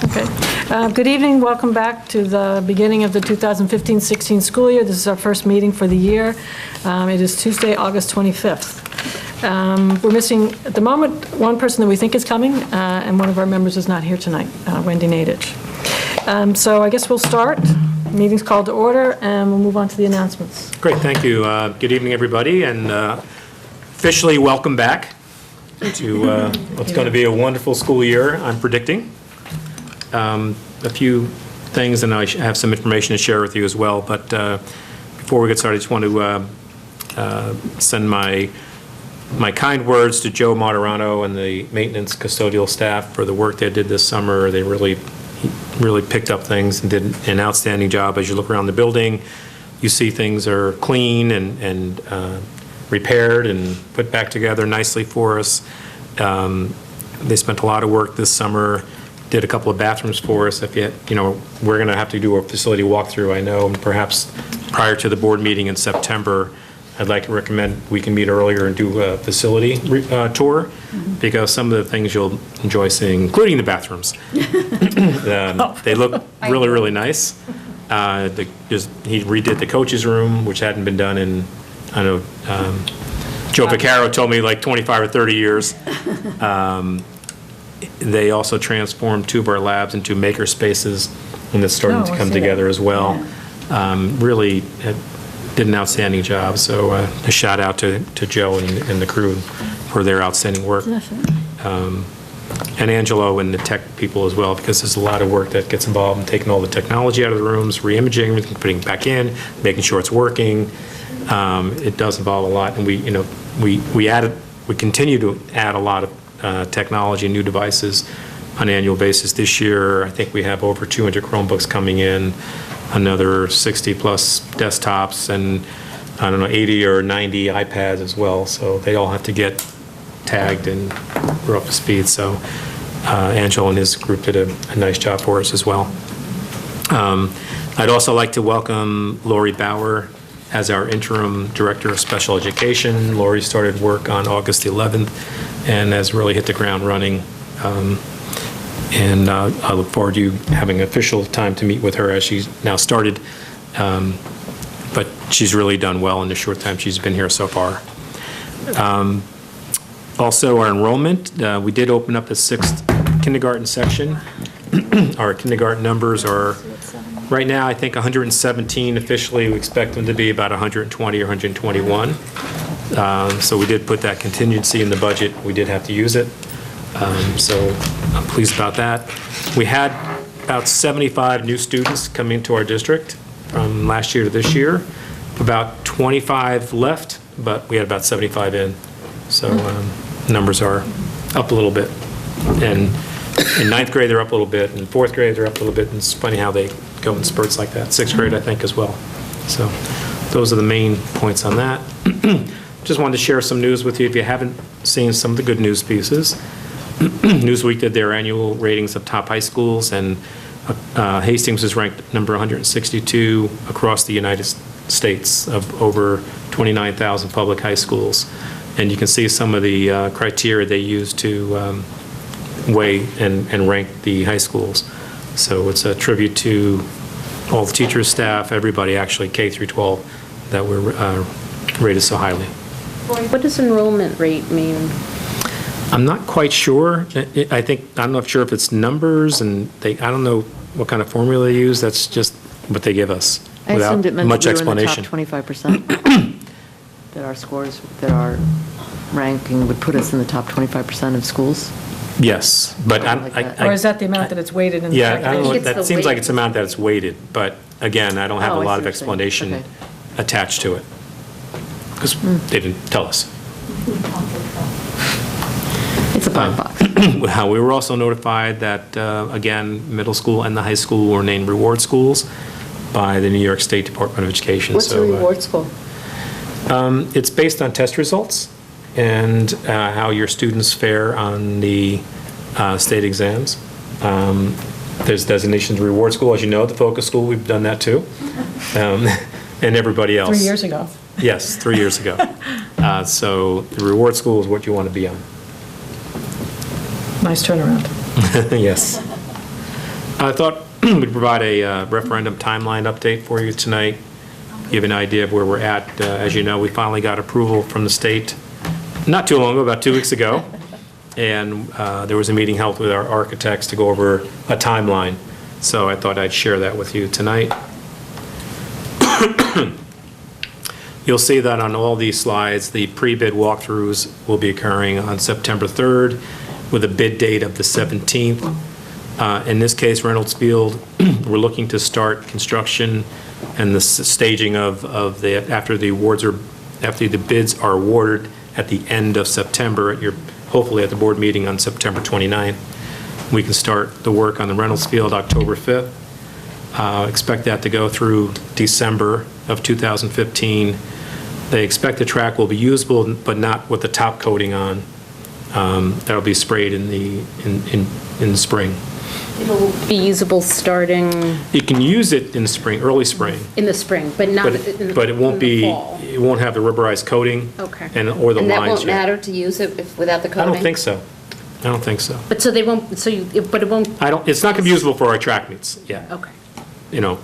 Okay. Good evening. Welcome back to the beginning of the 2015-16 school year. This is our first meeting for the year. It is Tuesday, August 25th. We're missing, at the moment, one person that we think is coming, and one of our members is not here tonight, Wendy Nadich. So I guess we'll start. Meeting's called to order, and we'll move on to the announcements. Great, thank you. Good evening, everybody, and officially welcome back to what's going to be a wonderful school year, I'm predicting. A few things, and I have some information to share with you as well, but before we get started, I just want to send my kind words to Joe Moderano and the maintenance custodial staff for the work they did this summer. They really picked up things and did an outstanding job. As you look around the building, you see things are clean and repaired and put back together nicely for us. They spent a lot of work this summer, did a couple of bathrooms for us. If we're going to have to do a facility walkthrough, I know, and perhaps prior to the board meeting in September, I'd like to recommend we can meet earlier and do a facility tour, because some of the things you'll enjoy seeing, including the bathrooms, they look really, really nice. He redid the coach's room, which hadn't been done in, I don't know, Joe Vaccaro told me like 25 or 30 years. They also transformed two of our labs into maker spaces, and it's starting to come together as well. Really did an outstanding job, so a shout out to Joe and the crew for their outstanding work. And Angelo and the tech people as well, because there's a lot of work that gets involved in taking all the technology out of the rooms, re-imaging everything, putting it back in, making sure it's working. It does involve a lot, and we continue to add a lot of technology and new devices on an annual basis. This year, I think we have over 200 Chromebooks coming in, another 60 plus desktops, and 80 or 90 iPads as well. So they all have to get tagged and we're up to speed. So Angelo and his group did a nice job for us as well. I'd also like to welcome Lori Bauer as our interim director of special education. Lori started work on August 11th and has really hit the ground running. And I look forward to you having official time to meet with her as she's now started. But she's really done well in the short time she's been here so far. Also, our enrollment, we did open up a 6th kindergarten section. Our kindergarten numbers are, right now, I think 117 officially. We expect them to be about 120 or 121. So we did put that contingency in the budget. We did have to use it. So I'm pleased about that. We had about 75 new students come into our district from last year to this year. About 25 left, but we had about 75 in. So numbers are up a little bit. And in 9th grade, they're up a little bit. In 4th grade, they're up a little bit. And it's funny how they go in spurts like that. 6th grade, I think, as well. So those are the main points on that. Just wanted to share some news with you. If you haven't seen some of the good news pieces, Newsweek did their annual ratings of top high schools, and Hastings is ranked number 162 across the United States of over 29,000 public high schools. And you can see some of the criteria they use to weigh and rank the high schools. So it's a tribute to all the teachers, staff, everybody actually, K through 12, that were rated so highly. What does enrollment rate mean? I'm not quite sure. I'm not sure if it's numbers, and I don't know what kind of formula they use. That's just what they give us I without assumed it meant much that we were explanation. in the top 25%. That our scores, that our ranking would put us in the top 25% of schools? Yes, but Or is that the amount that it's weighted in the yeah, second? I don't know. It's That the seems like weight. it's the amount that it's weighted, but again, I don't have Oh, a I lot see of what you're saying. explanation Okay. attached to it because they didn't tell us. It's a black box. Well, we were also notified that, again, middle school and the high school were named reward schools by the New York State Department of Education. What's a reward school? It's based on test results and how your students fare on the state exams. There's designations reward school, as you know, the focus school, we've done that too, and everybody else. 3 years ago. Yes, 3 years ago. So the reward school is what you want to be on. Nice turnaround. Yes. I thought we'd provide a referendum timeline update for you tonight, give an idea of where we're at. As you know, we finally got approval from the state not too long ago, about 2 weeks ago, and there was a meeting held with our architects to go over a timeline. So I thought I'd share that with you tonight. You'll see that on all these slides, the pre-bid walkthroughs will be occurring on September 3rd with a bid date of the 17th. In this case, Reynolds Field, we're looking to start construction and the staging of after the bids are awarded at the end of September, hopefully at the board meeting on September 29th. We can start the work on the Reynolds Field October 5th. Expect that to go through December of 2015. They expect the track will be usable, but not with the top coating on. That'll be sprayed in the spring. It'll be usable starting You can use it in the spring, early spring, in the spring, but not but it won't in the be. fall. It won't have the rubberized coating. Okay. Or the And that lines won't yet. matter to use it without the I coating? don't think so. I don't think so. But so they won't, but it won't, It's not going to be usable for our track meets. Yeah. okay.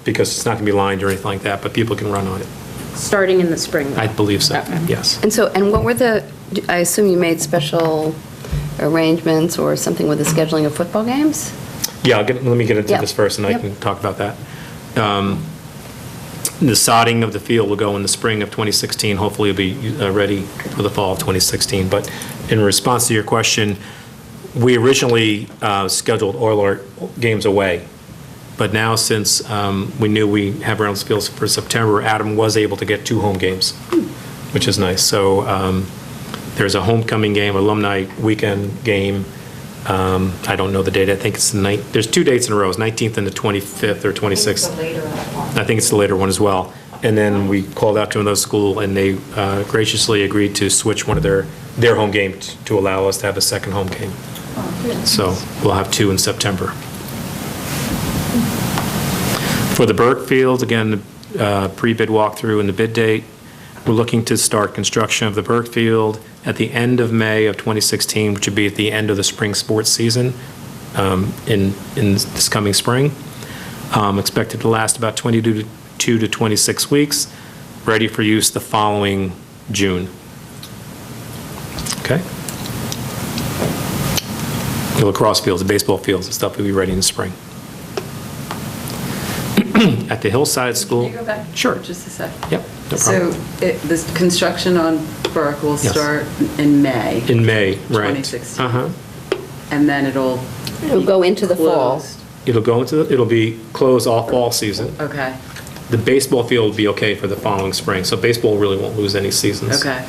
Because it's not going to be lined or anything like that, but people can run on it. Starting in the spring. I believe so. Okay. Yes. And what were I assume you made special arrangements or something with the scheduling of football games? Yeah, let me get into Yep. this first, and I Yep. can talk about that. The sodding of the field will go in the spring of 2016. Hopefully, it'll be ready for the fall of 2016. But in response to your question, we originally scheduled all our games away. But now, since we knew we have Reynolds Fields for September, Adam was able to get 2 home games, which is nice. So there's a homecoming game, alumni weekend game. I don't know the date. I think it's there's 2 dates in a row. It's 19th and the 25th or 26th. I think it's the later one as well. And then we called out to another school, and they graciously agreed to switch one of their home games to allow us to have a second home game. So we'll have 2 in September. For the Burke Field, again, pre-bid walkthrough and the bid date, we're looking to start construction of the Burke Field at the end of May of 2016, which would be at the end of the spring sports season in this coming spring. Expected to last about 22 to 26 weeks, ready for use the following June. Okay? The lacrosse fields, the baseball fields and stuff will be ready in the spring. At the Hillside School. Can you go back? Sure. For just a second. Yep, no So problem. this construction on Burke will Yes. start in May. In May, right. 2016. Uh-huh. And then it'll Go into the fall. closed. It'll be closed all fall season. Okay, The baseball field will be okay for the following spring, so baseball really won't lose any seasons. okay.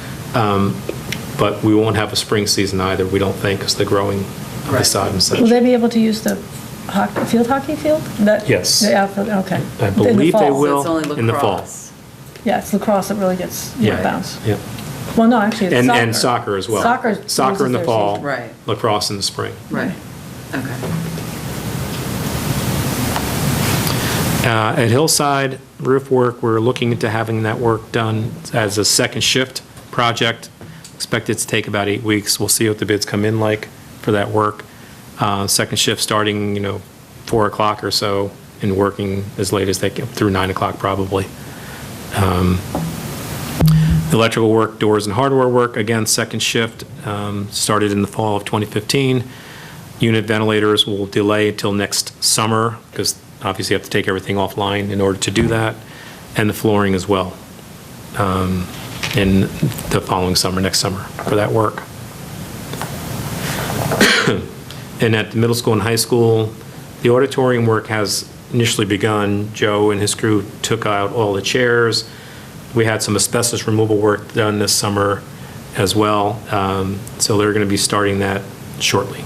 But we won't have a spring season either, we don't think, because the growing of the Right. sod and such. Will they be able to use the field hockey field? Yes. The outfield, okay. I In the believe they fall. will. So it's only in the fall. lacrosse. Yeah, it's lacrosse that really gets Yeah. bounce. Yeah. Well, no, actually, it's soccer. And soccer as well. Soccer Soccer in the loses their fall. season. Right. Lacrosse in the spring. Right, okay. At Hillside roof work, we're looking into having that work done as a second shift project. Expected to take about 8 weeks. We'll see what the bids come in like for that work. Second shift starting, 4 o'clock or so and working as late as they can, through 9 o'clock probably. Electrical work, doors and hardware work, again, second shift, started in the fall of 2015. Unit ventilators will delay until next summer because obviously you have to take everything offline in order to do that, and the flooring as well in the following summer, next summer, for that work. And at the middle school and high school, the auditorium work has initially begun. Joe and his crew took out all the chairs. We had some asbestos removal work done this summer as well, so they're going to be starting that shortly.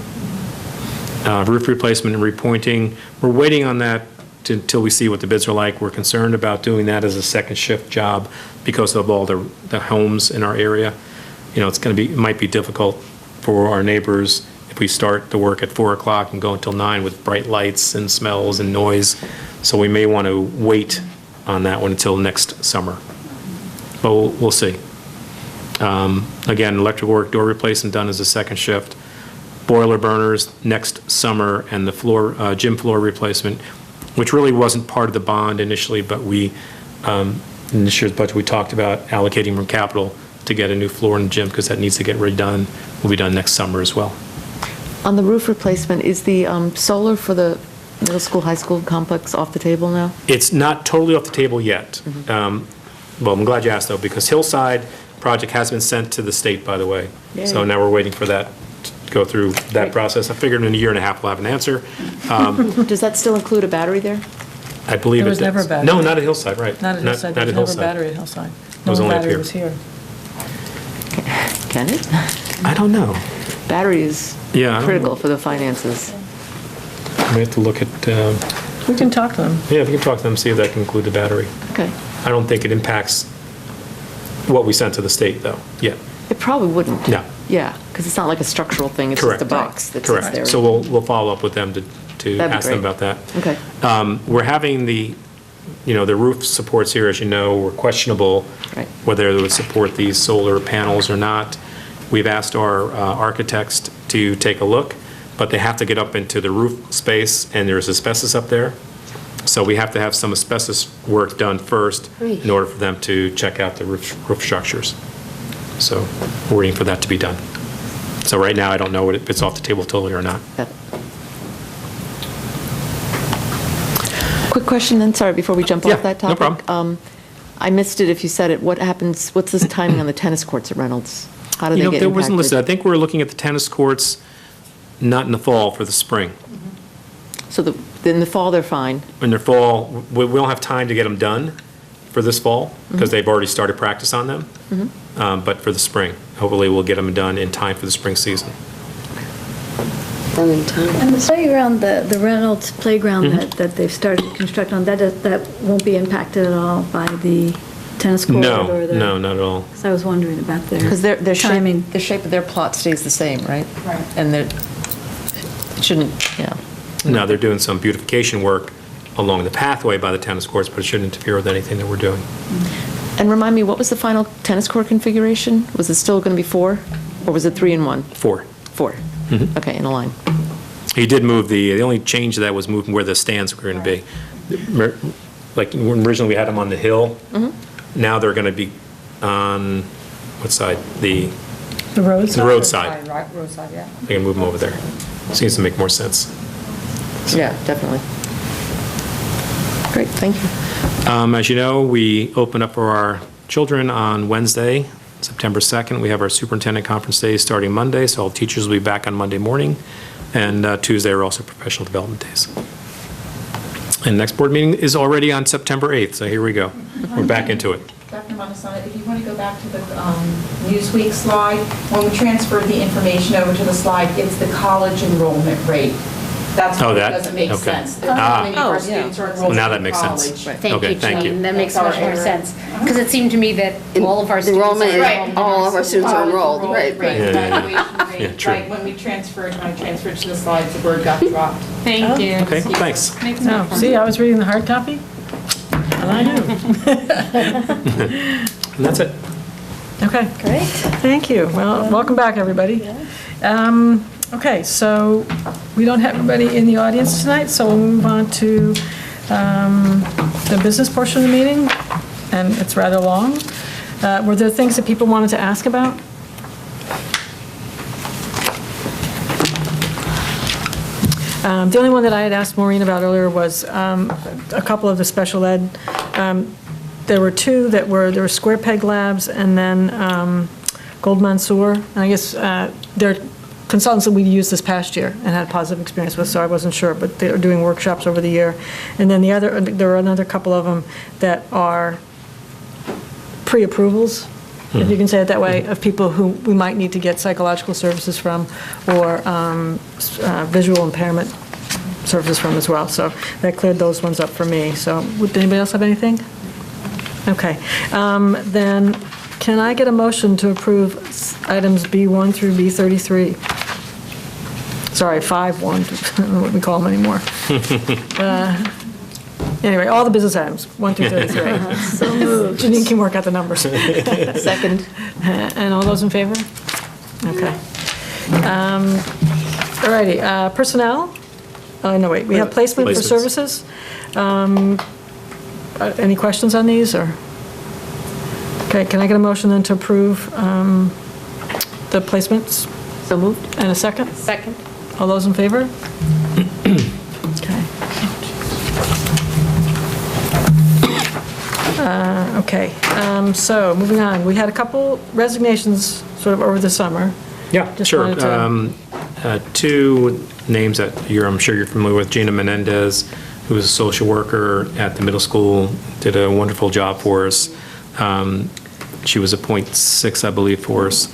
Roof replacement and repointing, we're waiting on that until we see what the bids are like. We're concerned about doing that as a second shift job because of all the homes in our area. It might be difficult for our neighbors if we start the work at 4 o'clock and go until 9 with bright lights and smells and noise. So we may want to wait on that one until next summer. But we'll see. Again, electrical work, door replacement done as a second shift. boiler burners next summer and the floor, gym floor replacement, which really wasn't part of the bond initially, but we, in this year's budget, we talked about allocating from capital to get a new floor in the gym because that needs to get redone. Will be done next summer as well. On the roof replacement, is the solar for the middle school, high school complex off the table now? It's not totally off the table yet. Well, I'm glad you asked, though, because Hillside project has been sent to the state, by the way. So Yay. now we're waiting for that to go through that process. I figured in a year and a half we'll have an answer. Does that still include a battery there? I believe it There was does. never a battery. No, not at Hillside, right. Not at Hillside, there was never a battery at Hillside. No was only up battery here. was here. Can it? I don't know. Battery is Yeah, I don't critical know. for the finances. We have to look at, We can talk to them. yeah, we can talk to them, see if that can include the battery. Okay. I don't think it impacts what we sent to the state, though, yet. It probably wouldn't. No. Yeah, because it's not like a structural thing, it's just Correct. a box that sits there. Correct. So we'll follow up with them to That'd be ask them great. about that. Okay. We're having the roof supports here, as you know, were questionable, Right. whether they would support these solar panels or not. We've asked our architects to take a look, but they have to get up into the roof space, and there's asbestos up there. So we have to have some asbestos work done first in order for them to check out the roof structures. So we're waiting for that to be done. So right now, I don't know if it's off the table totally or not. Got it. Quick question then, sorry, before we jump Yeah, off that no topic. problem. I missed it if you said it. What's the timing on the tennis courts at Reynolds? How do they get There impacted? wasn't listed. I think we're looking at the tennis courts, not in the fall, for the spring. So in the fall, they're fine. In the fall, we don't have time to get them done for this fall, because they've already started practice on them. But for the spring, hopefully we'll get them done in time for the spring season. Done in time. And the playground, the Reynolds playground that they've started constructing on, that won't be impacted at all by the tennis court? No, or the- no, not at all. Because I was wondering about their Because their timing. shape, the shape of their plot stays the same, right? Right. And it shouldn't, yeah. Now, they're doing some beautification work along the pathway by the tennis courts, but it shouldn't interfere with anything that we're doing. And remind me, what was the final tennis court configuration? Was it still going to be 4, or was it 3 and 1? 4. 4. Okay, in a line. He did move the only change to that was moving where the stands were going to be. Like, when originally we had them on the hill, now they're going to be on, what side? The The road side. roadside. Roadside, yeah. They can move them over there. Seems to make more sense. Yeah, definitely. Great, thank you. As you know, we open up for our children on Wednesday, September 2nd. We have our superintendent conference days starting Monday, so all teachers will be back on Monday morning. And Tuesday are also professional development days. And next board meeting is already on September 8th, so here we go. We're back into it. Dr. Montesano, if you want to go back to the Newsweek slide, when we transferred the information over to the slide, it's the college enrollment rate. That's Oh, what that? doesn't make Okay. sense. Ah. Many of our students are enrolled Now that in makes sense. college. Thank Okay, you, thank you. Jean. That makes That's much our more error. sense. Because it seemed to me that all of our The students enrollment are is- enrolled. all of our students are College enrolled, right. rate, Yeah, yeah, yeah. graduation Yeah, rate, true. right, when I transferred to the slides, the word got dropped. Thank you. Okay, thanks. No, see, I was reading the hard copy, and I knew. And that's it. Okay. Great. Thank you. Well, welcome back, everybody. Okay, so we don't have everybody in the audience tonight, so we'll move on to the business portion of the meeting, and it's rather long. Were there things that people wanted to ask about? The only one that I had asked Maureen about earlier was a couple of the special ed. There were two there were Square Peg Labs and then Gold Mansour. And I guess they're consultants that we used this past year and had a positive experience with, so I wasn't sure, but they're doing workshops over the year. And then there are another couple of them that are pre-approvals, if you can say it that way, of people who we might need to get psychological services from or visual impairment services from as well. So that cleared those ones up for me. So would anybody else have anything? Okay. Then can I get a motion to approve items B1 through B33? Sorry, 5-1, I don't know what we call them anymore. Anyway, all the business items, 1 through 33. So moved. Janine can work out the numbers. Second. And all those in favor? Okay. All righty, personnel? No, wait, we have placement for Placements. services. Any questions on these, or? Okay, can I get a motion then to approve the placements? So moved? And a second? Second. All those in favor? Okay. Okay, so moving on, we had a couple resignations sort of over the summer. Yeah, Just sure. wanted to- Two names that I'm sure you're familiar with. Gina Menendez, who was a social worker at the middle school, did a wonderful job for us. She was a .6, I believe, for us,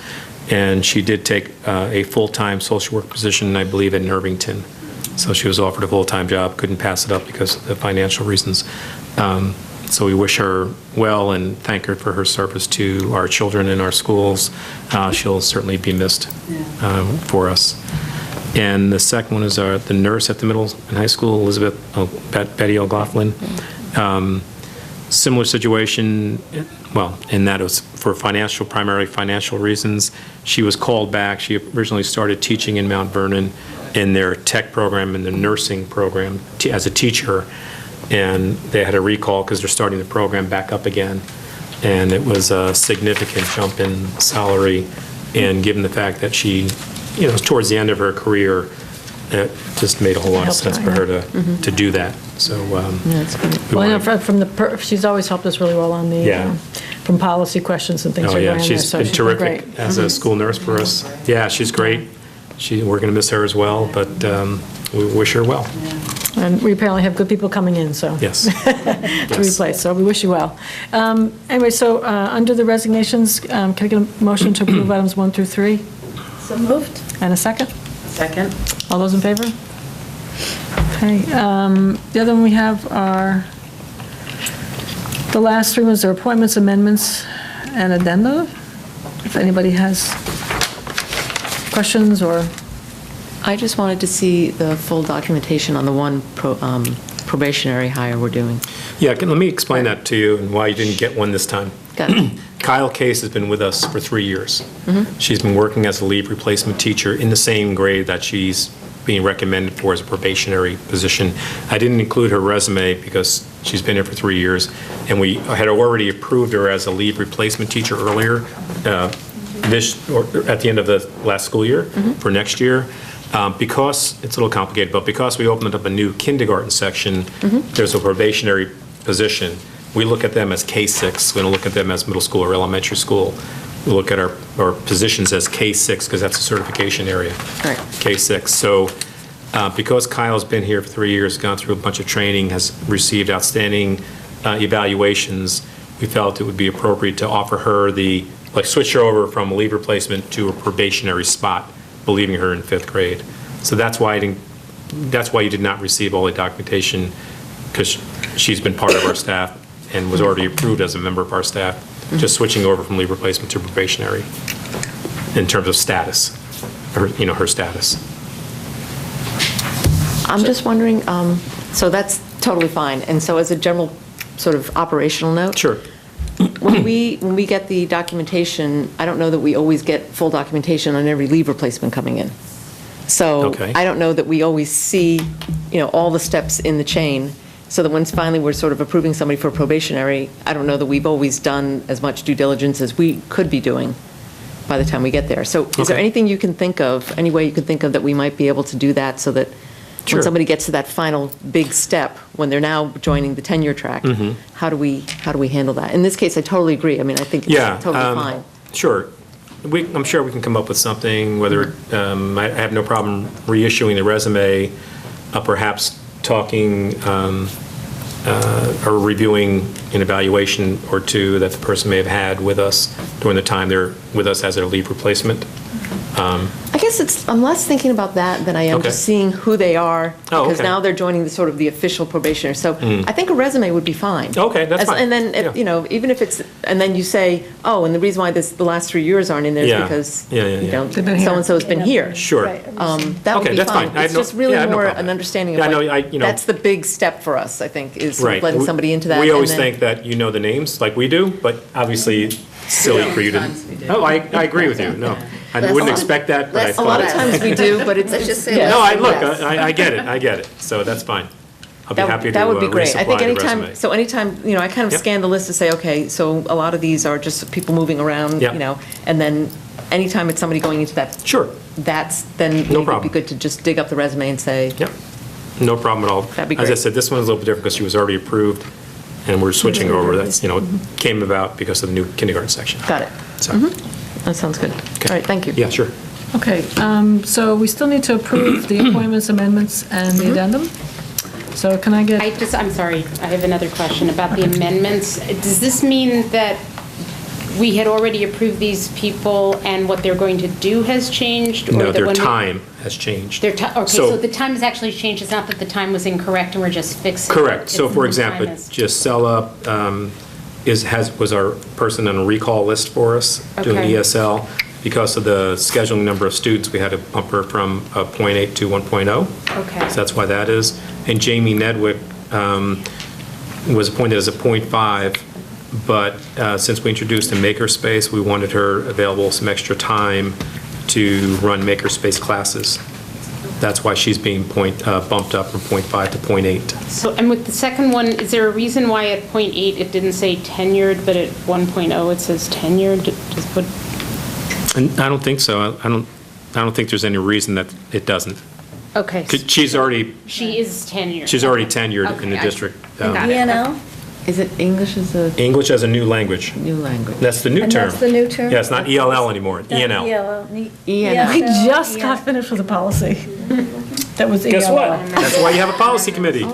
and she did take a full-time social work position, I believe, in Irvington. So she was offered a full-time job, couldn't pass it up because of the financial reasons. So we wish her well and thank her for her service to our children in our schools. She'll certainly be missed for us. And the second one is the nurse at the middle and high school, Betty O'Glaughlin. Similar situation, well, in that it was for primarily financial reasons. She was called back. She originally started teaching in Mount Vernon in their tech program, in the nursing program, as a teacher. And they had a recall because they're starting the program back up again. And it was a significant jump in salary. And given the fact that she, was towards the end of her career, it just made a whole lot of sense for her to do that. So, Well, I know she's always helped us really well on the, Yeah. From policy questions and things oh like that. yeah, she's been terrific as a school nurse for us. Yeah, she's great. We're going to miss her as well, but we wish her well. And we apparently have good people coming in, so. Yes. To replace, so we wish you well. Anyway, so under the resignations, can I get a motion to approve items 1 through 3? So moved. And a second? Second? All those in favor? Okay. The other one we have are, the last 3 ones are appointments, amendments, and addenda. If anybody has questions or, I just wanted to see the full documentation on the one probationary hire we're doing. Yeah, let me explain that to you and why you didn't get one this time. Got it. Kyle Case has been with us for 3 years. Mm-hmm. She's been working as a leave replacement teacher in the same grade that she's being recommended for as a probationary position. I didn't include her resume because she's been here for 3 years, and we had already approved her as a leave replacement teacher earlier, at the end of the last school year for next year. Because, it's a little complicated, but because we opened up a new kindergarten section, there's a probationary position. We look at them as K-6. We don't look at them as middle school or elementary school. We look at our positions as K-6 because that's a certification area. Right. K-6. So because Kyle's been here for 3 years, gone through a bunch of training, has received outstanding evaluations, we felt it would be appropriate to offer her switch her over from a leave replacement to a probationary spot, believing her in 5th grade. So that's why you did not receive all the documentation, because she's been part of our staff and was already approved as a member of our staff, just switching over from leave replacement to probationary in terms of status, her status. I'm just wondering, so that's totally fine. And so as a general sort of operational note? Sure. When we get the documentation, I don't know that we always get full documentation on every leave replacement coming in. So Okay. I don't know that we always see, all the steps in the chain, so that when finally we're sort of approving somebody for probationary, I don't know that we've always done as much due diligence as we could be doing by the time we get there. So is there Okay. anything you can think of, any way you can think of that we might be able to do that so that Sure. when somebody gets to that final big step, when they're now joining the tenure track, how do we handle that? In this case, I totally agree. I mean, I think it's totally fine. Sure. I'm sure we can come up with something, whether, I have no problem reissuing the resume, perhaps talking or reviewing an evaluation or two that the person may have had with us during the time they're with us as their leave replacement. I guess I'm less thinking about that than I am Okay. just seeing who they are, Oh, because okay. now they're joining the sort of the official probationary. So I think a resume would be fine. Okay, that's fine. And then, Yeah. even if it's, and then you say, oh, and the reason why the last 3 years aren't in there is Yeah. because, Yeah. They've been here. so-and-so's been here. Sure. That would Okay, be that's fine. fine. I have It's no- just really yeah, I have no more problem. an understanding Yeah, of no, like, that's the big step for us, I think, is sort of Right. letting somebody into that. We always and then- think that you know the names like we do, but obviously it's silly for you to. Sometimes we do. Oh, I agree with you, no. I wouldn't expect that, but I Less- thought. A lot of times we do, but it's. Let's just say yeah. No, less. look, I get it, so that's fine. I'll be happy to That would be great. I think resupply the anytime, resume. so anytime, I kind of Yep. scan the list to say, okay, so a lot of these are just people moving around, Yep. and then anytime it's somebody going into that, Sure, then maybe it'd be problem. good to just dig up the resume and say, yep, no problem at all. That'd be As I great. said, this one's a little bit different because she was already approved, and we're switching over. That's, came about because of the new kindergarten section. got it. So, That sounds good. okay. All right, thank you. Yeah, sure. Okay, so we still need to approve the appointments, amendments, and the addendum. So can I get, I'm sorry, I have another question about the amendments. Does this mean that we had already approved these people and what they're going to do has changed? or No, that their when we- time has changed. Okay, so the time has actually changed. It's not that the time was incorrect and we're just fixing it. Correct. So It's for the example, time is- Gisela was our person on a recall list for us doing Okay. ESL. Because of the scheduling number of students, we had to bump her from a .8 to 1.0. Okay. So that's why that is. And Jamie Nedwick was appointed as a .5, but since we introduced a makerspace, we wanted her available some extra time to run makerspace classes. That's why she's being bumped up from .5 to .8. So, and with the second one, is there a reason why at .8 it didn't say tenured, but at 1.0 it says tenured? Just put. And I don't think so. I don't think there's any reason that it doesn't. Okay. 'Cause she's already tenured in the Okay, district. got it. ENL? Is it English as a English as a new language. new language? That's the new And term. that's the new term? Yeah, it's not ELL anymore, ENL. ENL. we just got finished with a policy. That was Guess ELL. what? That's why you have a policy committee.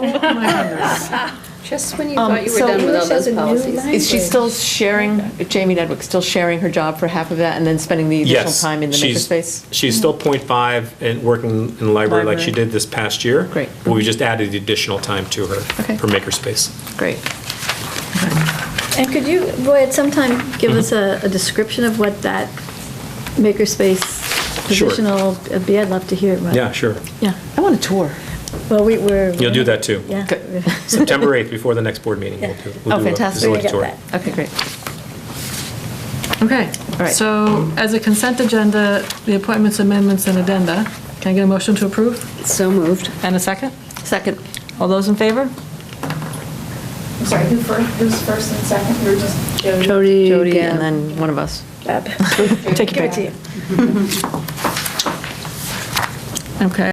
Just when you thought you were so done with all English as those a new policies. language. Is she still sharing, Jamie Nedwick, still sharing her job for half of that and then spending the additional Yes. time in the makerspace? She's still .5 and working in the library like she Library. did this past year. Great. But we just added the additional time to her Okay. for makerspace. Great. And could you, Roy, at some time, give us a description of what that makerspace Sure. position will be? I'd love to hear about it. Yeah, sure. Yeah. I want a tour. Well, we're. You'll do that too. Yeah. September 8th, before the next board meeting. Yeah. We'll Oh, do a fantastic. facility We get tour. that. Okay, great. Okay, All right. so as a consent agenda, the appointments, amendments, and addenda, can I get a motion to approve? So moved. And a second? Second. All those in favor? I'm sorry, who's first and second? You're just Jody? Jody. Jody Gab. and then one of us. Take your Give it pick. to you. Okay.